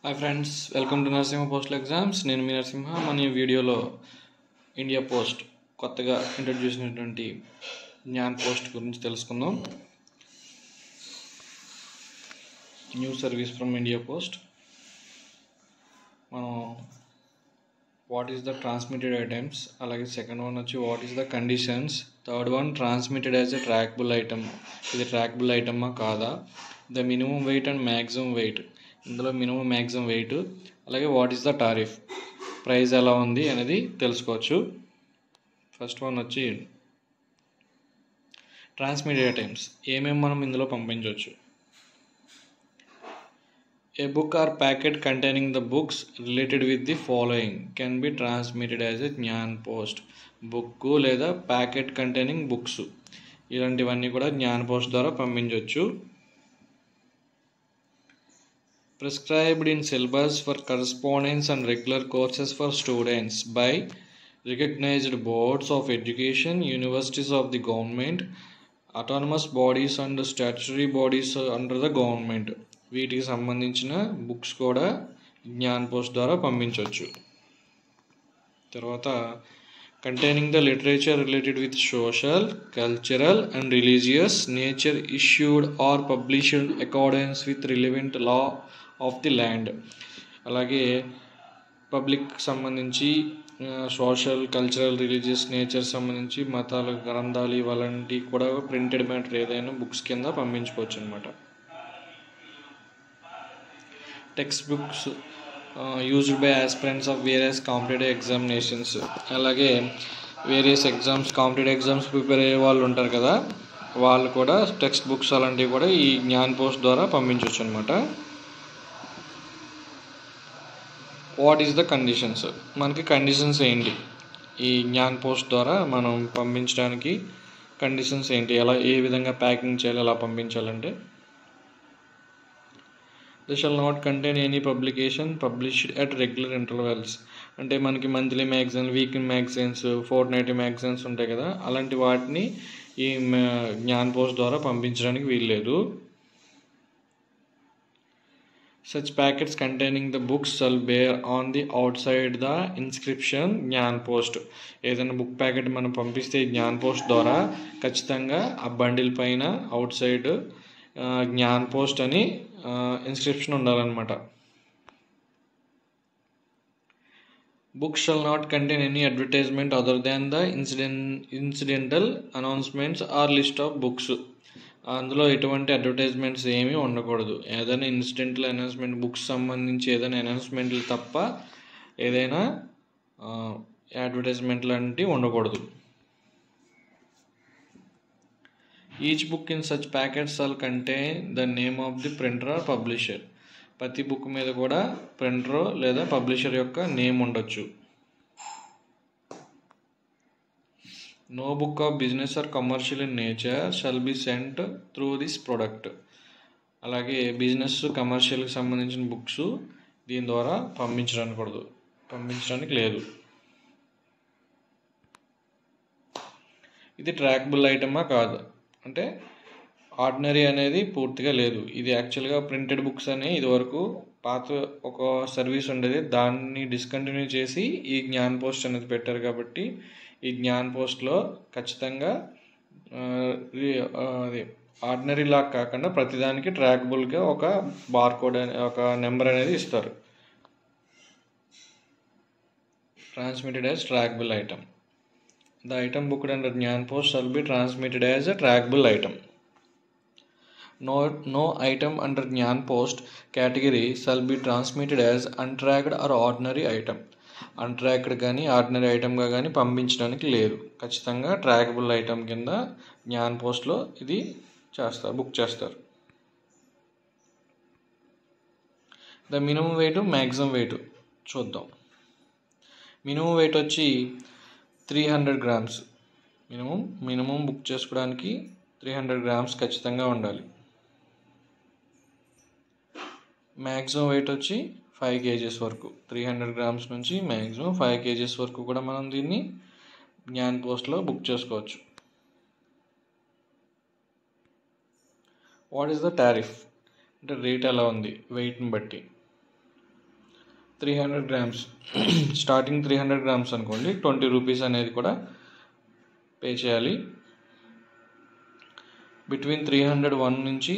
Hi friends, welcome to Narasimha postal exams. నేను మీ నరసింహ. మన ఈ వీడియోలో ఇండియా పోస్ట్ కొత్తగా ఇంట్రడ్యూస్ అయినటువంటి జ్ఞాన్ పోస్ట్ గురించి తెలుసుకుందాం. New service from India post. మనం what is the transmitted items, అలాగే సెకండ్ వన్ వచ్చి what is the conditions, third one transmitted as a trackable item, ఇది ట్రాకబుల్ ఐటమా కాదా, the minimum weight and maximum weight, ఇందులో minimum maximum weight, అలాగే what is the tariff, price ఎలా ఉంది అనేది తెలుసుకోవచ్చు. ఫస్ట్ వన్ వచ్చి ట్రాన్స్మిటెడ్ ఐటమ్స్, ఏమేమి మనం ఇందులో పంపించవచ్చు. A book or packet containing the books related with the following can be transmitted as a Gyan post. Book లేదా ప్యాకెట్ కంటైనింగ్ బుక్స్, ఇలాంటివన్నీ కూడా జ్ఞాన్ పోస్ట్ ద్వారా పంపించవచ్చు. Prescribed in syllabus for correspondence and regular courses for students by recognized boards of education, universities of the government, autonomous bodies and statutory bodies under the government. వీటికి సంబంధించిన books కూడా Gyan post ద్వారా పంపించవచ్చు. తర్వాత containing the literature related with social, cultural and religious nature issued or published accordance with relevant law of the land. అలాగే public సంబంధించి social, cultural, religious nature సంబంధించి మతాల గ్రంథాలు ఇలాంటివి కూడా ప్రింటెడ్ మ్యాటర్ ఏదైనా బుక్స్ కింద పంపించుకోవచ్చు అనమాట. Text books used by aspirants of various competitive examinations. అలాగే various exams, competitive exams prepare అయ్యే వాళ్ళు ఉంటారు కదా, వాళ్ళు కూడా టెక్స్ట్ బుక్స్ అలాంటివి కూడా ఈ జ్ఞాన్ పోస్ట్ ద్వారా పంపించవచ్చు అనమాట. వాట్ ఈస్ ద కండిషన్స్, మనకి కండిషన్స్ ఏంటి ఈ జ్ఞాన్ పోస్ట్ ద్వారా మనం పంపించడానికి, కండిషన్స్ ఏంటి, ఎలా ఏ విధంగా ప్యాకింగ్ చేయాలి, ఎలా పంపించాలంటే they shall not contain any publication published at regular intervals. అంటే మనకి monthly magazine, weekly magazines, fort night magazines ఉంటాయి కదా, అలాంటి వాటిని ఈ జ్ఞాన్ పోస్ట్ ద్వారా పంపించడానికి వీల్లేదు. Such packets containing the books shall bear on the outside the inscription Gyan post. ఏదైనా బుక్ ప్యాకెట్ మనం పంపిస్తే జ్ఞాన్ పోస్ట్ ద్వారా ఖచ్చితంగా ఆ బండిల్ పైన అవుట్ సైడ్ జ్ఞాన్ పోస్ట్ అని ఇన్స్క్రిప్షన్ ఉండాలన్నమాట. Books shall not contain any advertisement other than the incidental announcements or list of books. అందులో ఎటువంటి అడ్వర్టైజ్మెంట్స్ ఏమీ ఉండకూడదు. ఏదైనా ఇన్సిడెంటల్ అనౌన్స్మెంట్, బుక్స్ సంబంధించి ఏదైనా అనౌన్స్మెంట్లు తప్ప ఏదైనా అడ్వర్టైజ్మెంట్లు లాంటివి ఉండకూడదు. Each book in such packets shall contain the name of the printer or publisher. ప్రతి బుక్ మీద కూడా ప్రింటర్ లేదా పబ్లిషర్ యొక్క నేమ్ ఉండొచ్చు. No book of business or commercial in nature shall be sent through this product. అలాగే business, కమర్షియల్కి సంబంధించిన books దీని ద్వారా పంపించడానికి లేదు. ఇది ట్రాకబుల్ ఐటమా కాదు అంటే ఆర్డినరీ అనేది పూర్తిగా లేదు. ఇది యాక్చువల్గా ప్రింటెడ్ బుక్స్ అని ఇదివరకు పాత ఒక సర్వీస్ ఉండేది, దాన్ని డిస్కంటిన్యూ చేసి ఈ జ్ఞాన్ పోస్ట్ అనేది పెట్టారు. కాబట్టి ఈ జ్ఞాన్ పోస్ట్లో ఖచ్చితంగా ఆర్డినరీ లాగా కాకుండా ప్రతిదానికి ట్రాకబుల్గా ఒక బార్కోడ్, ఒక నెంబర్ అనేది ఇస్తారు. Transmitted as trackable item. The item booked under Gyan post shall be transmitted as a trackable item. No item under Gyan post category shall be transmitted as untracked or ordinary item. Untracked కానీ ordinary ఐటమ్గా కానీ పంపించడానికి లేదు. ఖచ్చితంగా trackable item కింద జ్ఞాన్ పోస్ట్లో ఇది book చేస్తారు. The minimum weight, maximum weight చూద్దాం. మినిమం వెయిట్ వచ్చి 300 grams. మినిమం బుక్ చేసుకోవడానికి 300 grams ఖచ్చితంగా ఉండాలి. మ్యాక్సిమం వెయిట్ వచ్చి 5 kgs వరకు, 300 grams నుంచి మ్యాక్సిమం 5 kgs వరకు కూడా మనం దీన్ని జ్ఞాన్ పోస్ట్లో బుక్ చేసుకోవచ్చు. వాట్ ఈస్ ద టారిఫ్ అంటే రేట్ ఎలా ఉంది వెయిట్ని బట్టి. 300 grams స్టార్టింగ్ 300 grams అనుకోండి, 20 రూపీస్ అనేది కూడా పే చేయాలి. బిట్వీన్ 301 నుంచి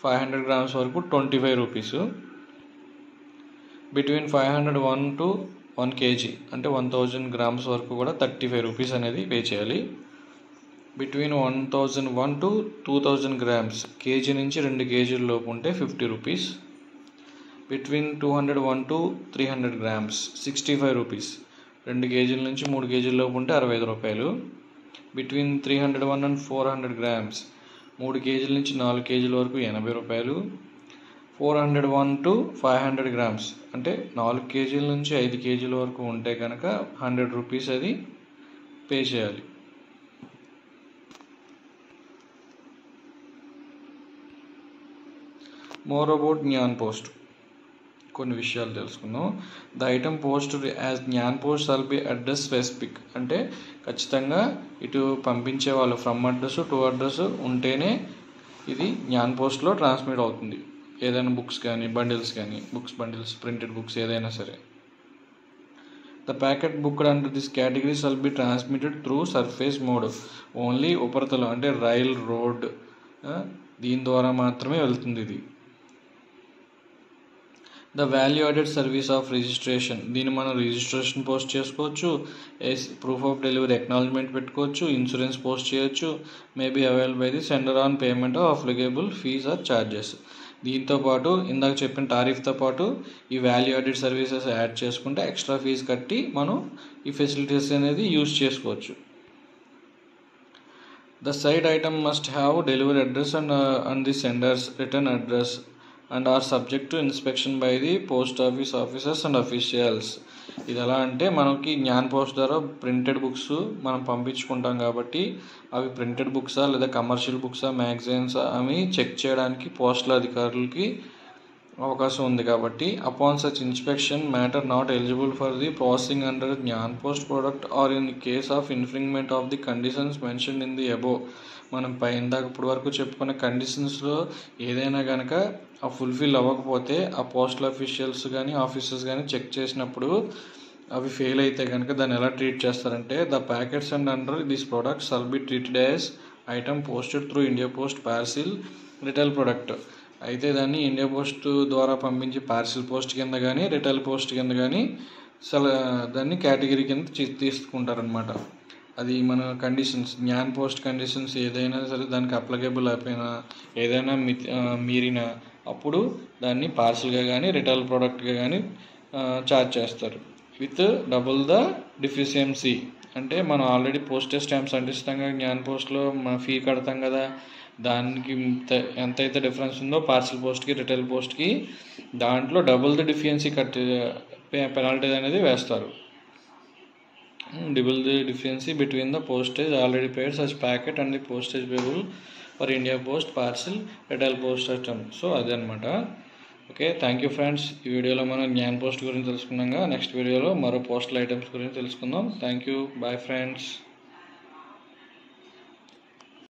500 grams వరకు 25 రూపీస్. బిట్వీన్ 501 టు 1 kg అంటే 1000 grams వరకు కూడా 35 రూపీస్ అనేది పే చేయాలి. బిట్వీన్ 1001 టు 2000 grams కేజీ నుంచి 2 kg లోపు ఉంటే 50 rupees. Between 201 to 300 grams 65 rupees. 2 kg నుంచి 3 kg లోపు ఉంటే 65 రూపాయలు. బిట్వీన్ 301 అండ్ 400 grams 3 kg నుంచి 4 kg వరకు 80 రూపాయలు. 401 టు 500 grams అంటే 4 kg నుంచి 5 kg వరకు ఉంటే కనుక 100 రూపీస్ అది పే చేయాలి. మోర్ అబౌట్ జ్ఞాన్ పోస్ట్, కొన్ని విషయాలు తెలుసుకుందాం. The item post as Gyan post shall be address specific అంటే ఖచ్చితంగా ఇటు పంపించే వాళ్ళు ఫ్రమ్ అడ్రస్ టు అడ్రస్ ఉంటేనే ఇది జ్ఞాన్ పోస్ట్లో ట్రాన్స్మిట్ అవుతుంది. ఏదైనా బుక్స్ కానీ బండిల్స్ కానీ, బండిల్స్ ప్రింటెడ్ బుక్స్ ఏదైనా సరే. The packet booked under this category shall be transmitted through surface mode. Only ఉపరితలం అంటే రైల్, రోడ్ దీని ద్వారా మాత్రమే వెళ్తుంది ఇది. The value added service of registration, దీన్ని మనం రిజిస్ట్రేషన్ పోస్ట్ చేసుకోవచ్చు, ప్రూఫ్ ఆఫ్ డెలివరీ అక్నాలజ్మెంట్ పెట్టుకోవచ్చు, ఇన్సూరెన్స్ పోస్ట్ చేయొచ్చు. Maybe available by the sender on payment of applicable fees or charges. దీంతోపాటు ఇందాక చెప్పిన టారిఫ్తో పాటు ఈ వాల్యూ యాడెడ్ సర్వీసెస్ యాడ్ చేసుకుంటే ఎక్స్ట్రా ఫీజు కట్టి మనం ఈ ఫెసిలిటీస్ అనేది యూజ్ చేసుకోవచ్చు. The said item must have delivery address and the sender's return address and are subject to inspection by the post office officers and officials. ఇది ఎలా అంటే మనకి జ్ఞాన్ పోస్ట్ ద్వారా ప్రింటెడ్ బుక్స్ మనం పంపించుకుంటాం కాబట్టి అవి ప్రింటెడ్ బుక్సా లేదా కమర్షియల్ బుక్సా, మ్యాగజైన్సా అవి చెక్ చేయడానికి పోస్టల్ అధికారులకి అవకాశం ఉంది. కాబట్టి upon such inspection matter not eligible for the processing under Gyan post product or in case of infringement of the conditions mention in the above. మనం ఇందాక ఇప్పుడు వరకు చెప్పుకున్న కండిషన్స్లో ఏదైనా కనుక ఆ ఫుల్ఫిల్ అవ్వకపోతే ఆ పోస్టల్ అఫీషియల్స్ కానీ ఆఫీసర్స్ కానీ చెక్ చేసినప్పుడు అవి ఫెయిల్ అయితే కనుక దాన్ని ఎలా ట్రీట్ చేస్తారంటే the packets and under this product shall be treated as item posted through India post parcel retail product. అయితే దాన్ని ఇండియా పోస్ట్ ద్వారా పంపించి పార్సిల్ పోస్ట్ కింద కానీ రిటైల్ పోస్ట్ కింద కానీ దాన్ని కేటగిరీ కింద తీసుకుంటారనమాట. అది మన కండిషన్స్ జ్ఞాన్ పోస్ట్ కండిషన్స్ ఏదైనా సరే దానికి అప్లికేబుల్ అయిపోయినా ఏదైనా మీరినా అప్పుడు దాన్ని పార్సల్గా కానీ రిటైల్ ప్రోడక్ట్గా కానీ ఛార్జ్ చేస్తారు విత్ డబుల్ ద డిఫిషియన్సీ. అంటే మనం ఆల్రెడీ పోస్టేజ్ స్టాంప్స్ అంటిస్తాం కదా జ్ఞాన్ పోస్ట్లో, మన ఫీ కడతాం కదా, దానికి ఎంతైతే డిఫరెన్స్ ఉందో పార్సల్ పోస్ట్కి రిటైల్ పోస్ట్కి దాంట్లో డబుల్ ద డిఫిషియన్సీ పెనాల్టీ అనేది వేస్తారు. Double the difference between the postage already paid such packet and the postage payable for India Post parcel retail post system. So అదే అనమాట. Okay, thank you friends. ఈ వీడియోలో మనం Gyan post గురించి తెలుసుకున్నాం. Next వీడియోలో మరో పోస్టల్ ఐటమ్స్ గురించి తెలుసుకుందాం. Thank you, bye friends.